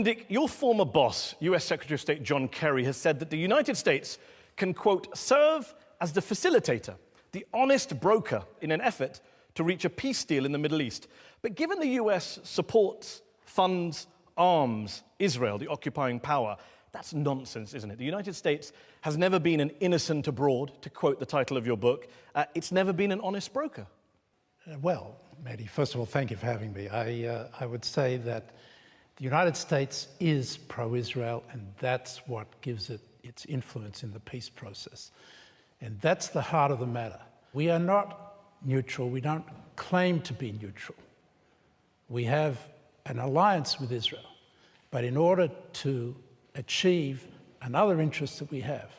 Dick, your former boss, US Secretary of State John Kerry, has said that the United States can, quote, serve as the facilitator, the honest broker in an effort to reach a peace deal in the Middle East. But given the US supports, funds, arms Israel, the occupying power, that's nonsense, isn't it? The United States has never been an innocent abroad, to quote the title of your book. It's never been an honest broker. Well, Maddie, first of all, thank you for having me. I would say that the United States is pro-Israel, and that's what gives it its influence in the peace process. And that's the heart of the matter. We are not neutral. We don't claim to be neutral. We have an alliance with Israel. But in order to achieve another interest that we have,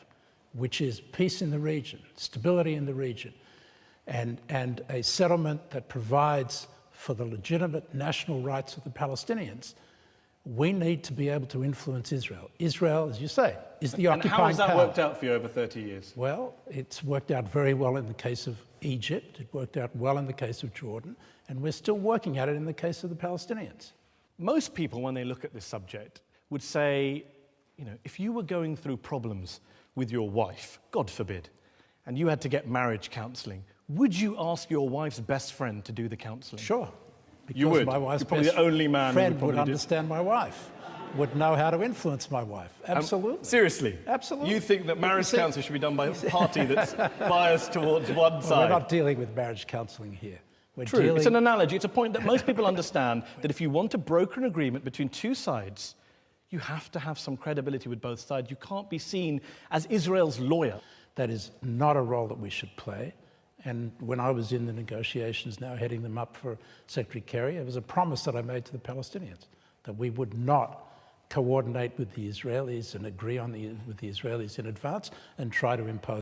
which is peace in the region, stability in the region, and a settlement that provides for the legitimate national rights of the Palestinians, we need to be able to influence Israel. Israel, as you say, is the occupying power. And how has that worked out for you over 30 years? Well, it's worked out very well in the case of Egypt. It worked out well in the case of Jordan. And we're still working at it in the case of the Palestinians. Most people, when they look at this subject, would say, you know, if you were going through problems with your wife, God forbid, and you had to get marriage counselling, would you ask your wife's best friend to do the counselling? Sure. Because you would. My wife's You're probably best the only man friend who would understand my wife, would know how to influence my wife. Absolutely. Seriously? Absolutely. You think that marriage counselling should be done by a party that's biased towards one side? We're not dealing with marriage counselling here. True. It's an analogy. It's a point that most people understand, that if you want to broker an agreement between two sides, you have to have some credibility with both sides. You can't be seen as Israel's lawyer. That is not a role that we should play. And when I was in the negotiations, now heading them up for Secretary Kerry, it was a promise that I made to the Palestinians that we would not coordinate with the Israelis and agree with the Israelis in advance and try to impose